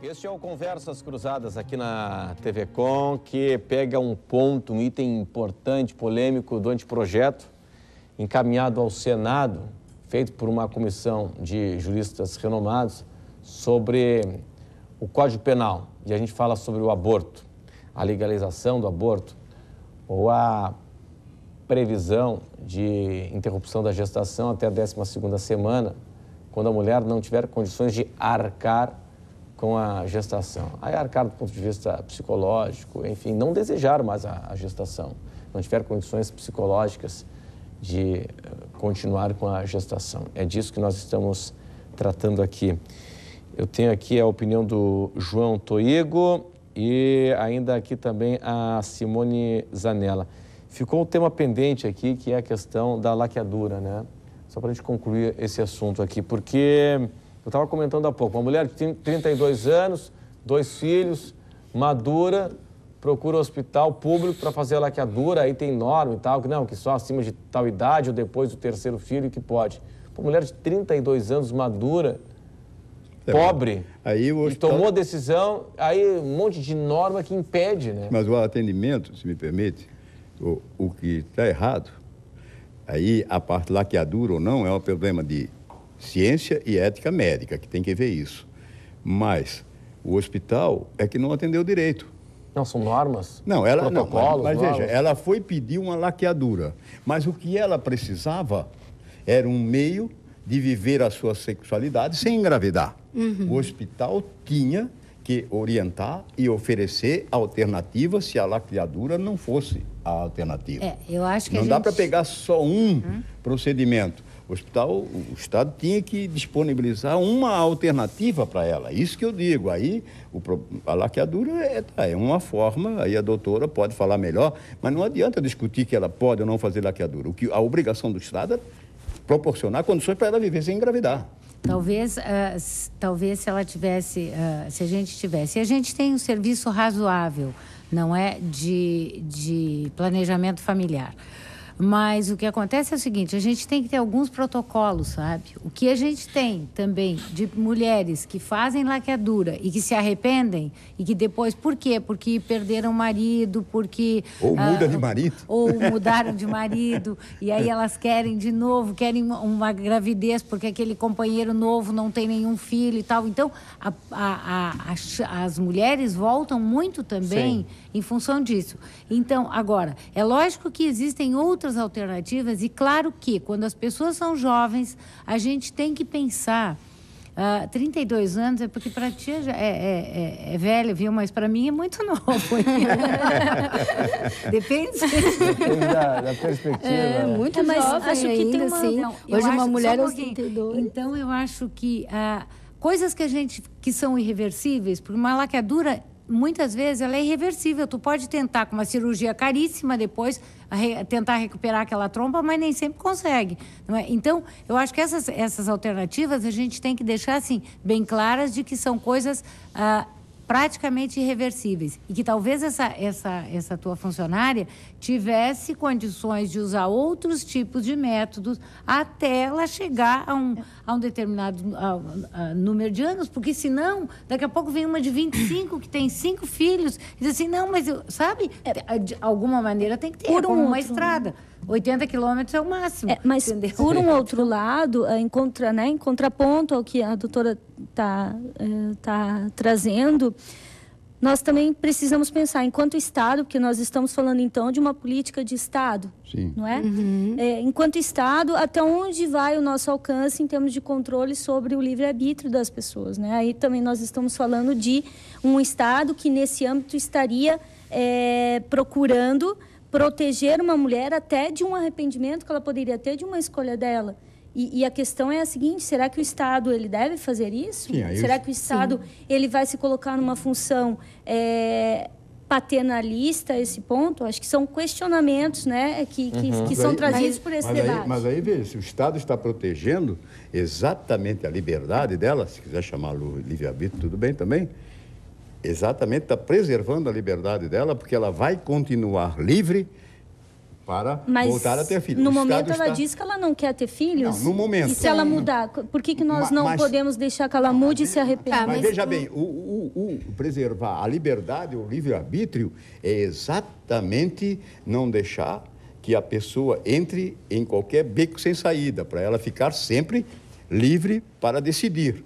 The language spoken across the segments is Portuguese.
Este é o Conversas Cruzadas aqui na TV Com, que pega um ponto, um item importante, polêmico do anteprojeto, encaminhado ao Senado, feito por uma comissão de juristas renomados, sobre o Código Penal. E a gente fala sobre o aborto, a legalização do aborto, ou a previsão de interrupção da gestação até a 12ª semana, quando a mulher não tiver condições de arcar com a gestação. Aí arcar do ponto de vista psicológico, enfim, não desejar mais a gestação, não tiver condições psicológicas de continuar com a gestação. É disso que nós estamos tratando aqui. Eu tenho aqui a opinião do João Toigo e ainda aqui também a Simone Zanella. Ficou um tema pendente aqui, que é a questão da laqueadura, né? Só para a gente concluir esse assunto aqui, porque eu estava comentando há pouco, uma mulher de 32 anos, 2 filhos, madura, procura um hospital público para fazer a laqueadura, aí tem norma e tal, que não, que só acima de tal idade ou depois do 3º filho que pode. Uma mulher de 32 anos, madura, pobre, aí o hospital... e tomou a decisão, aí um monte de norma que impede, né? Mas o atendimento, se me permite, o que está errado, aí a parte laqueadura ou não é um problema de ciência e ética médica, que tem que ver isso. Mas o hospital é que não atendeu direito. Não, são normas? Não, ela protocolos, mas veja, ela foi pedir uma laqueadura, mas o que ela precisava era um meio de viver a sua sexualidade sem engravidar. O hospital tinha que orientar e oferecer alternativas se a laqueadura não fosse a alternativa. Eu acho que não dá para pegar só um procedimento. O Estado tinha que disponibilizar uma alternativa para ela. Isso que eu digo. Aí, a laqueadura é uma forma, aí a doutora pode falar melhor, mas não adianta discutir que ela pode ou não fazer laqueadura. A obrigação do Estado é proporcionar condições para ela viver sem engravidar. Talvez se ela tivesse, se a gente tivesse. E a gente tem um serviço razoável, não é, de planejamento familiar. Mas o que acontece é o seguinte, a gente tem que ter alguns protocolos, sabe? O que a gente tem também de mulheres que fazem laqueadura e que se arrependem e que depois, por quê? Porque perderam o marido, porque... Ou muda de marido. Ou mudaram de marido e aí elas querem de novo, querem uma gravidez porque aquele companheiro novo não tem nenhum filho e tal. Então, as mulheres voltam muito também em função disso. Então, agora, é lógico que existem outras alternativas e claro que quando as pessoas são jovens, a gente tem que pensar, 32 anos é porque para ti é velho, viu? Mas para mim é muito novo. Depende da perspectiva. Muito mais jovem acho que ainda, tem uma... assim. Não, hoje uma mulher aos 32. Então, eu acho que coisas que são irreversíveis, porque uma laqueadura muitas vezes ela é irreversível. Tu pode tentar com uma cirurgia caríssima depois tentar recuperar aquela trompa, mas nem sempre consegue, não é? Então, eu acho que essas alternativas a gente tem que deixar assim bem claras de que são coisas praticamente irreversíveis e que talvez essa tua funcionária tivesse condições de usar outros tipos de métodos até ela chegar a um determinado número de anos, porque senão, daqui a pouco vem uma de 25 que tem 5 filhos e diz assim, não, mas sabe, de alguma maneira tem que ter, como uma estrada. 80 quilômetros é o máximo. Mas, entendeu? por um outro lado, em contraponto ao que a doutora está trazendo, nós também precisamos pensar, enquanto Estado, porque nós estamos falando, então, de uma política de Estado, Sim. não é? Enquanto Estado, até onde vai o nosso alcance em termos de controle sobre o livre-arbítrio das pessoas, né? Aí também nós estamos falando de um Estado que, nesse âmbito, estaria procurando proteger uma mulher até de um arrependimento que ela poderia ter de uma escolha dela. E a questão é a seguinte, será que o Estado ele deve fazer isso? Sim, será que o Estado ele vai se colocar numa função paternalista a esse ponto? Acho que são questionamentos, né, que são trazidos por esse debate. Mas aí, veja, se o Estado está protegendo exatamente a liberdade dela, se quiser chamá-lo livre-arbítrio, tudo bem também, exatamente está preservando a liberdade dela, porque ela vai continuar livre para voltar a ter filhos. No momento ela diz que ela não quer ter filhos. Não, no momento. E se ela mudar, por que nós não podemos deixar que ela mude e se arrependa? Mas veja bem, o preservar a liberdade, o livre-arbítrio, é exatamente não deixar que a pessoa entre em qualquer beco sem saída, para ela ficar sempre livre para decidir.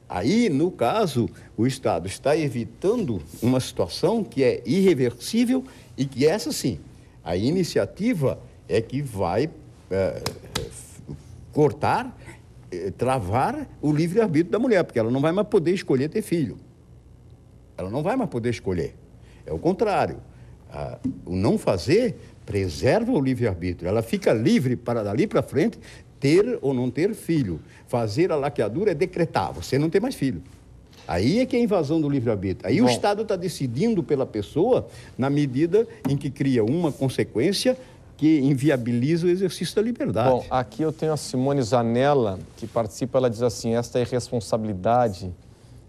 Aí, no caso, o Estado está evitando uma situação que é irreversível e que essa sim, a iniciativa é que vai cortar, travar o livre-arbítrio da mulher, porque ela não vai mais poder escolher ter filho. Ela não vai mais poder escolher. É o contrário. O não fazer preserva o livre-arbítrio. Ela fica livre para dali para frente ter ou não ter filho. Fazer a laqueadura é decretar, você não tem mais filho. Aí é que é a invasão do livre-arbítrio. Aí o Estado está decidindo pela pessoa na medida em que cria uma consequência que inviabiliza o exercício da liberdade. Bom, aqui eu tenho a Simone Zanella, que participa, ela diz assim, esta irresponsabilidade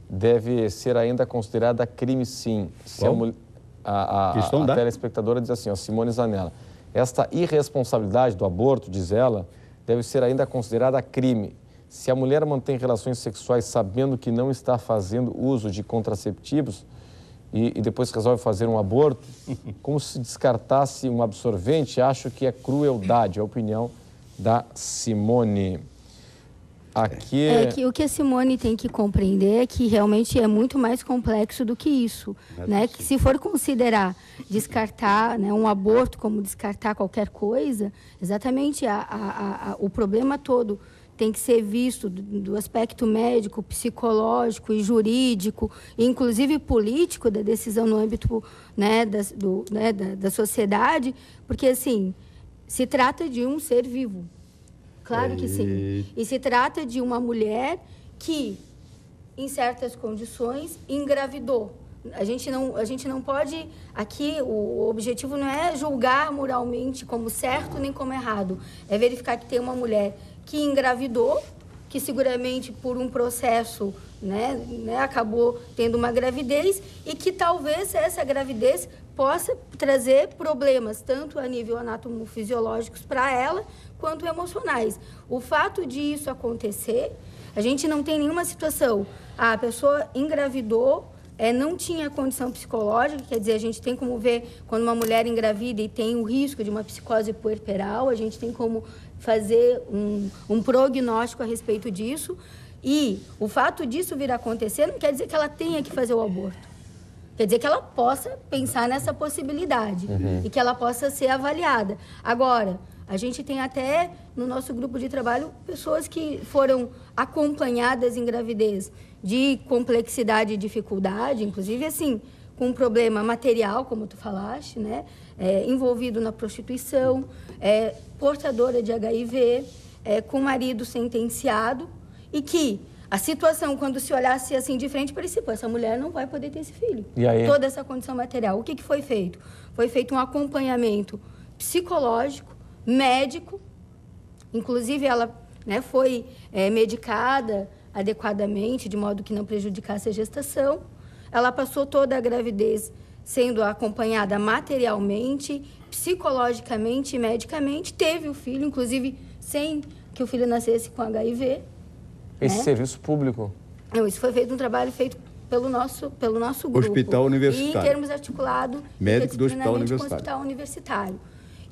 deve ser ainda considerada crime, sim. Se a telespectadora diz assim, ó, Simone Zanella, esta irresponsabilidade do aborto, diz ela, deve ser ainda considerada crime. Se a mulher mantém relações sexuais sabendo que não está fazendo uso de contraceptivos e depois resolve fazer um aborto, como se descartasse um absorvente, acho que é crueldade, a opinião da Simone. Aqui... o que a Simone tem que compreender é que realmente é muito mais complexo do que isso, né? Que se for considerar descartar, né, um aborto como descartar qualquer coisa, exatamente o problema todo tem que ser visto do aspecto médico, psicológico e jurídico, e inclusive político da decisão no âmbito, né, da sociedade, porque assim, se trata de um ser vivo. Claro que sim. E se trata de uma mulher que, em certas condições, engravidou. A gente não pode... Aqui, o objetivo não é julgar moralmente como certo nem como errado. É verificar que tem uma mulher que engravidou, que seguramente por um processo, né, acabou tendo uma gravidez e que talvez essa gravidez possa trazer problemas, tanto a nível anatomofisiológicos para ela, quanto emocionais. O fato de isso acontecer, a gente não tem nenhuma situação. A pessoa engravidou, não tinha condição psicológica, quer dizer, a gente tem como ver quando uma mulher engravida e tem o risco de uma psicose puerperal, a gente tem como fazer um prognóstico a respeito disso. E o fato disso vir a acontecer não quer dizer que ela tenha que fazer o aborto. Quer dizer que ela possa pensar nessa possibilidade e que ela possa ser avaliada. Agora, a gente tem até no nosso grupo de trabalho pessoas que foram acompanhadas em gravidez de complexidade e dificuldade, inclusive assim, com um problema material, como tu falaste, né? Envolvido na prostituição, portadora de HIV, com marido sentenciado, e que a situação, quando se olhasse assim de frente, parecia, pô, essa mulher não vai poder ter esse filho. E aí? Toda essa condição material. O que foi feito? Foi feito um acompanhamento psicológico, médico, inclusive ela, né, foi medicada adequadamente, de modo que não prejudicasse a gestação. Ela passou toda a gravidez sendo acompanhada materialmente, psicologicamente e medicamente, teve o filho, inclusive sem que o filho nascesse com HIV. Esse serviço público? Não, isso foi feito um trabalho feito pelo nosso grupo. Hospital Universitário. E em termos articulados, médico do Hospital Universitário. Com o Hospital Universitário.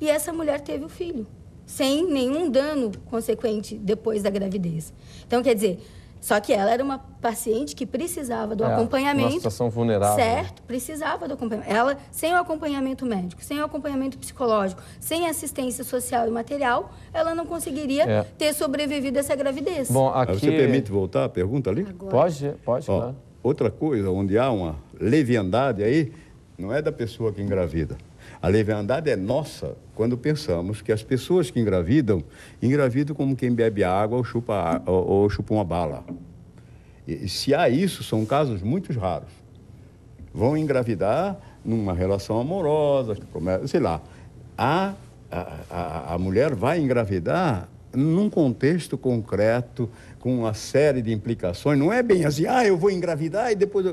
E essa mulher teve o filho, sem nenhum dano consequente depois da gravidez. Então, quer dizer, só que ela era uma paciente que precisava do acompanhamento. Uma situação vulnerável. Certo, precisava do acompanhamento. Ela, sem o acompanhamento médico, sem o acompanhamento psicológico, sem assistência social e material, ela não conseguiria ter sobrevivido a essa gravidez. Bom, aqui... Você permite voltar a pergunta ali? Agora. Pode, claro. Outra coisa, onde há uma leviandade aí, não é da pessoa que engravida. A leviandade é nossa quando pensamos que as pessoas que engravidam como quem bebe água ou chupa uma bala. E se há isso, são casos muito raros. Vão engravidar numa relação amorosa, sei lá. A mulher vai engravidar num contexto concreto, com uma série de implicações. Não é bem assim, eu vou engravidar e depois...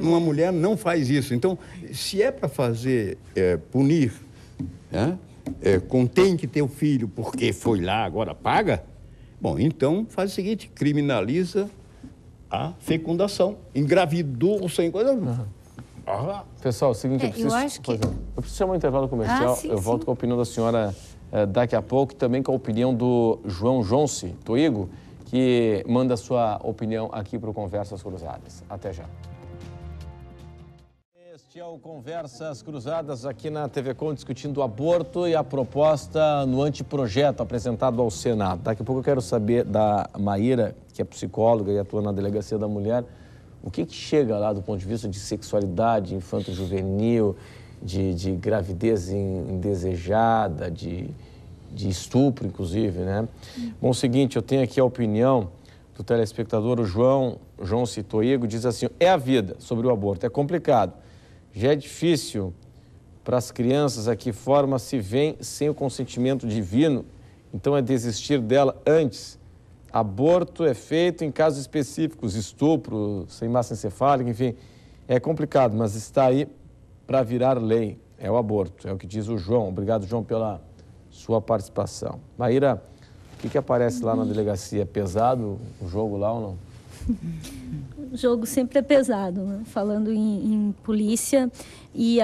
Uma mulher não faz isso. Então, se é para punir né? Contém que teu filho porque foi lá, agora paga? Bom, então faz o seguinte, criminaliza a fecundação. Engravidou sem coisa... Pessoal, é o seguinte, eu preciso chamar um intervalo comercial, eu volto com a opinião da senhora daqui a pouco, e também com a opinião do João Jonce Toigo, que manda a sua opinião aqui para o Conversas Cruzadas. Até já. Este é o Conversas Cruzadas aqui na TV Com, discutindo o aborto e a proposta no anteprojeto apresentado ao Senado. Daqui a pouco eu quero saber da Maíra, que é psicóloga e atua na Delegacia da Mulher, o que chega lá do ponto de vista de sexualidade infanto-juvenil, de gravidez indesejada, de estupro, inclusive, né? Bom, o seguinte, eu tenho aqui a opinião do telespectador, o João Citoigo, diz assim, é a vida sobre o aborto, é complicado, já é difícil para as crianças, a que forma se vem sem o consentimento divino, então é desistir dela antes. Aborto é feito em casos específicos, estupro, sem massa encefálica, enfim, é complicado, mas está aí para virar lei, é o aborto, é o que diz o João. Obrigado, João, pela sua participação. Maíra, o que aparece lá na delegacia? É pesado o jogo lá ou não? O jogo sempre é pesado, né? Falando em polícia e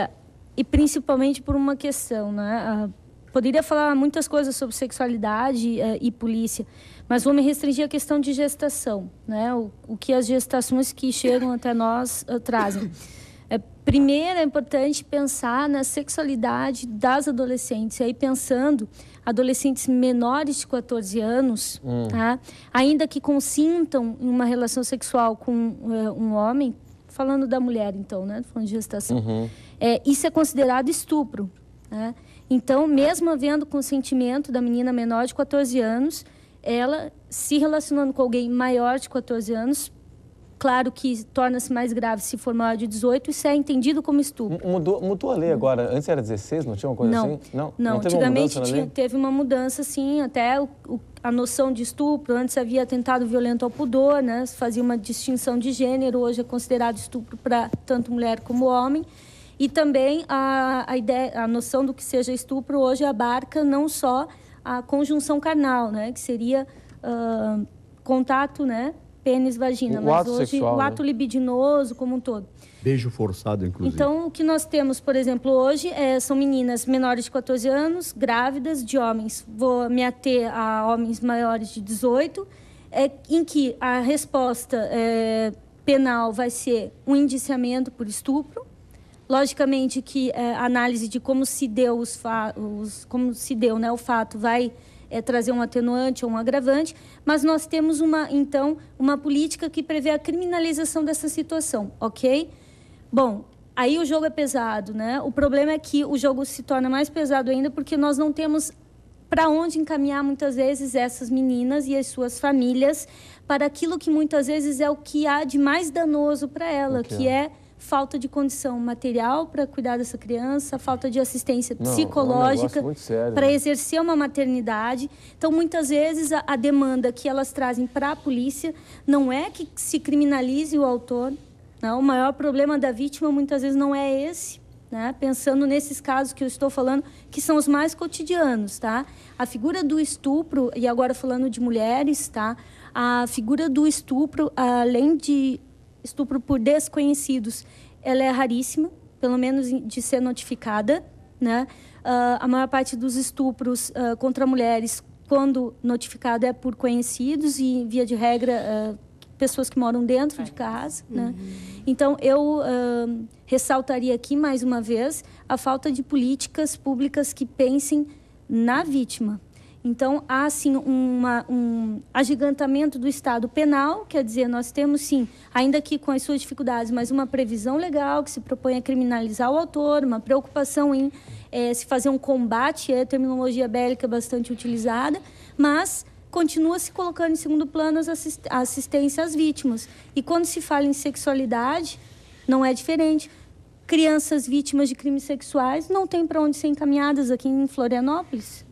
principalmente por uma questão, né? Poderia falar muitas coisas sobre sexualidade e polícia, mas vou me restringir à questão de gestação, né? O que as gestações que chegam até nós trazem. Primeiro, é importante pensar na sexualidade das adolescentes. E aí, pensando, adolescentes menores de 14 anos, tá? Ainda que consintam uma relação sexual com um homem, falando da mulher, então, né? Falando de gestação. Isso é considerado estupro, né? Então, mesmo havendo consentimento da menina menor de 14 anos, ela se relacionando com alguém maior de 14 anos, claro que torna-se mais grave se for maior de 18, isso é entendido como estupro. Mudou a lei agora? Antes era 16, não tinha uma coisa assim? Não, antigamente teve uma mudança, sim, até a noção de estupro. Antes havia atentado violento ao pudor, né? Fazia uma distinção de gênero, hoje é considerado estupro para tanto mulher como homem. E também a noção do que seja estupro hoje abarca não só a conjunção carnal, né? Que seria contato, né? Pênis, vagina, mas hoje sexual, o ato libidinoso como um todo. Beijo forçado, inclusive. Então, o que nós temos, por exemplo, hoje são meninas menores de 14 anos, grávidas, de homens. Vou me ater a homens maiores de 18, em que a resposta penal vai ser um indiciamento por estupro. Logicamente que a análise de como se deu né, o fato vai trazer um atenuante ou um agravante, mas nós temos uma política que prevê a criminalização dessa situação, ok? Bom, aí o jogo é pesado, né? O problema é que o jogo se torna mais pesado ainda porque nós não temos para onde encaminhar muitas vezes essas meninas e as suas famílias para aquilo que muitas vezes é o que há de mais danoso para ela, que é falta de condição material para cuidar dessa criança, falta de assistência psicológica para exercer uma maternidade. Então, muitas vezes, a demanda que elas trazem para a polícia não é que se criminalize o autor. Não, o maior problema da vítima, muitas vezes, não é esse. Né? Pensando nesses casos que eu estou falando, que são os mais cotidianos. Tá? A figura do estupro, e agora falando de mulheres, tá? A figura do estupro, além de estupro por desconhecidos, ela é raríssima, pelo menos de ser notificada, né? A maior parte dos estupros contra mulheres, quando notificado, é por conhecidos e, via de regra, pessoas que moram dentro de casa, né? Então, eu ressaltaria aqui, mais uma vez, a falta de políticas públicas que pensem na vítima. Então, há, sim, um agigantamento do Estado penal, quer dizer, nós temos, sim, ainda que com as suas dificuldades, mas uma previsão legal que se propõe a criminalizar o autor, uma preocupação em se fazer um combate, é a terminologia bélica bastante utilizada, mas continua se colocando em segundo plano a assistência às vítimas. E quando se fala em sexualidade, não é diferente. Crianças vítimas de crimes sexuais não têm para onde ser encaminhadas aqui em Florianópolis,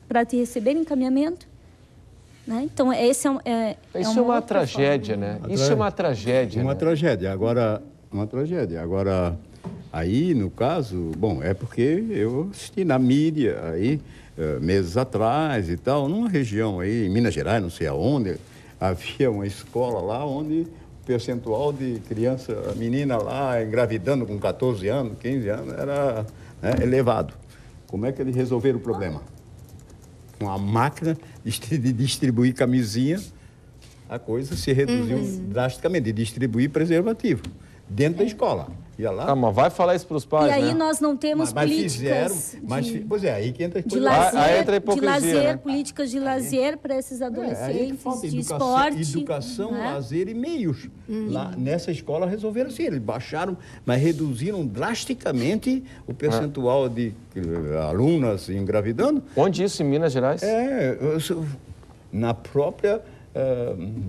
para te receber encaminhamento, né? Então, isso é uma tragédia, né? Isso é uma tragédia. Uma tragédia. Agora, Aí, no caso, bom, é porque eu assisti na mídia aí, meses atrás e tal, numa região aí, em Minas Gerais, não sei aonde, havia uma escola lá onde o percentual de criança, menina lá engravidando com 14 anos, 15 anos, era elevado. Como é que eles resolveram o problema? Com a máquina de distribuir camisinha, a coisa se reduziu drasticamente, de distribuir preservativo dentro da escola. Ia lá. Mas vai falar isso para os pais, E aí né? nós não temos políticas pois é, aí que entra de lazer, né? políticas de lazer para esses aí que adolescentes, falta de esporte. educação, né? lazer e meios. Lá nessa escola resolveram assim, eles baixaram, mas reduziram drasticamente o percentual de alunas engravidando. Onde isso, em Minas Gerais? Na própria,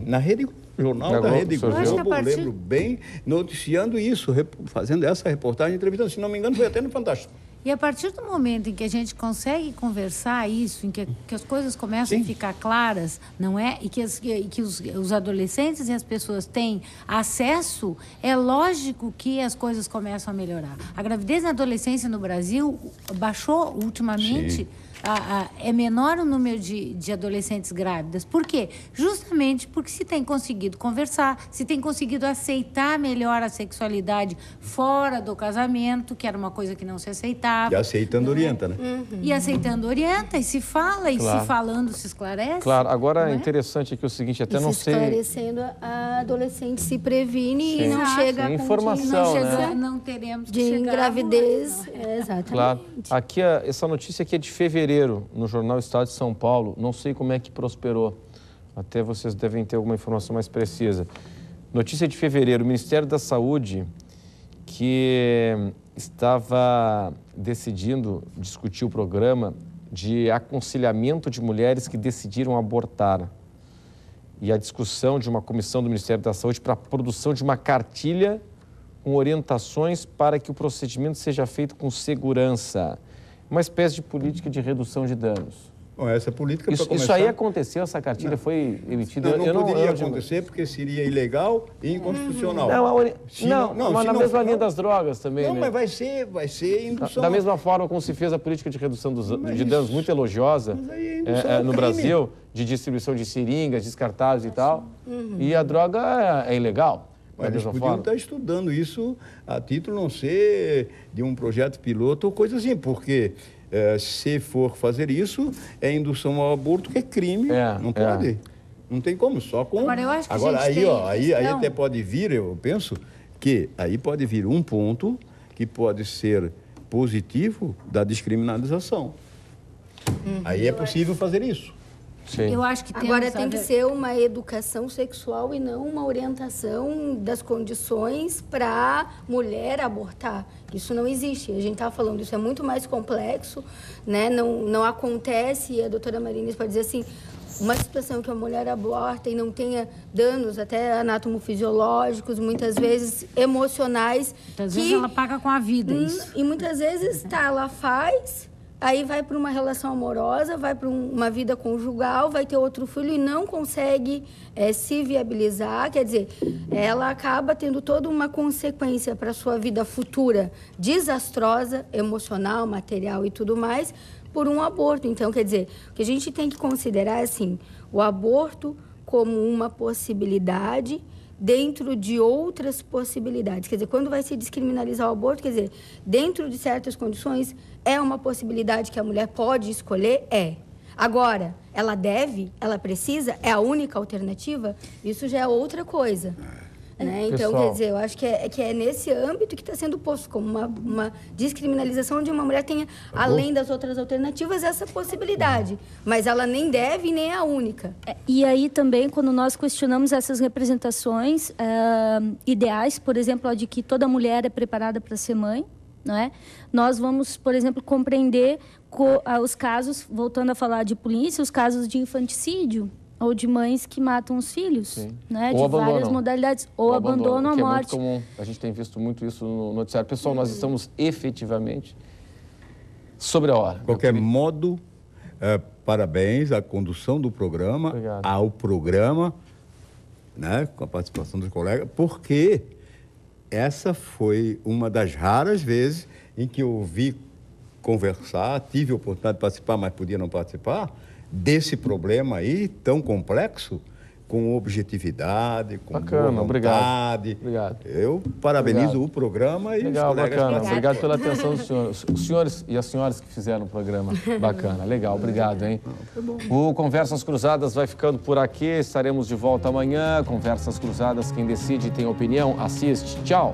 na rede jornal da Rede Globo, eu lembro bem, noticiando isso, fazendo essa reportagem, entrevistando, se não me engano, foi até no Fantástico. E a partir do momento em que a gente consegue conversar isso, em que as coisas começam a ficar claras, não é? E que os adolescentes e as pessoas têm acesso, é lógico que as coisas começam a melhorar. A gravidez na adolescência no Brasil baixou ultimamente. Sim. É menor o número de adolescentes grávidas. Por quê? Justamente porque se tem conseguido conversar, se tem conseguido aceitar melhor a sexualidade fora do casamento, que era uma coisa que não se aceitava. E aceitando orienta, né? E aceitando orienta, e se fala, e se falando se esclarece. Claro, agora é interessante aqui o seguinte, até não sei... esclarecendo, a adolescente se previne e não chega a informação, não teremos que de chegar gravidez. Exatamente. Claro. Aqui, essa notícia aqui é de fevereiro, no jornal Estado de São Paulo. Não sei como é que prosperou. Até vocês devem ter alguma informação mais precisa. Notícia de fevereiro, o Ministério da Saúde, que estava decidindo discutir o programa de aconselhamento de mulheres que decidiram abortar. E a discussão de uma comissão do Ministério da Saúde para a produção de uma cartilha com orientações para que o procedimento seja feito com segurança. Uma espécie de política de redução de danos. Bom, essa política, isso aí aconteceu, essa cartilha foi emitida? Não poderia acontecer porque seria ilegal e inconstitucional. Mas na mesma linha das drogas também, Não, né? mas vai ser indução. Da mesma forma como se fez a política de redução de danos muito elogiosa no Brasil, de distribuição de seringas, descartáveis e tal, e a droga é ilegal. Mas eles podiam estar estudando isso a título não ser de um projeto piloto ou coisa assim, porque se for fazer isso, é indução ao aborto, que é crime, não pode. Não tem como, só com... Agora, eu acho que aí até pode vir, eu penso, que aí pode vir um ponto que pode ser positivo da descriminalização. Aí é possível fazer isso. Sim. Eu acho que agora tem que ser uma educação sexual e não uma orientação das condições para a mulher abortar. Isso não existe. A gente estava falando, isso é muito mais complexo, né? Não acontece, e a doutora Marines pode dizer assim, uma situação que a mulher aborta e não tenha danos até anatomofisiológicos, muitas vezes emocionais. Muitas vezes ela paga com a vida isso. E muitas vezes, ela faz... Aí vai para uma relação amorosa, vai para uma vida conjugal, vai ter outro filho e não consegue se viabilizar. Quer dizer, ela acaba tendo toda uma consequência para a sua vida futura desastrosa, emocional, material e tudo mais, por um aborto. Então, quer dizer, o que a gente tem que considerar é assim, o aborto como uma possibilidade dentro de outras possibilidades. Quer dizer, quando vai se descriminalizar o aborto, quer dizer, dentro de certas condições, é uma possibilidade que a mulher pode escolher? É. Agora, ela deve, ela precisa, é a única alternativa? Isso já é outra coisa. Né? Então, quer dizer, eu acho que é nesse âmbito que está sendo posto como uma descriminalização de uma mulher tenha, além das outras alternativas, essa possibilidade. Mas ela nem deve, nem é a única. E aí também, quando nós questionamos essas representações ideais, por exemplo, a de que toda mulher é preparada para ser mãe, não é? Nós vamos, por exemplo, compreender os casos, voltando a falar de polícia, os casos de infanticídio, ou de mães que matam os filhos, né? De várias modalidades, ou abandonam a morte. É muito comum, a gente tem visto muito isso no noticiário. Pessoal, nós estamos efetivamente sobre a hora. De qualquer modo, parabéns à condução do programa, ao programa, né? Com a participação dos colegas, porque essa foi uma das raras vezes em que eu ouvi conversar, tive a oportunidade de participar, mas podia não participar, desse problema aí tão complexo, com objetividade, com boa vontade. Obrigado. Eu parabenizo o programa e legal, os colegas. Bacana. Obrigado pela atenção dos senhores. Os senhores e as senhoras que fizeram o programa. Bacana, legal, obrigado, hein? O Conversas Cruzadas vai ficando por aqui. Estaremos de volta amanhã. Conversas Cruzadas, quem decide tem opinião, assiste. Tchau.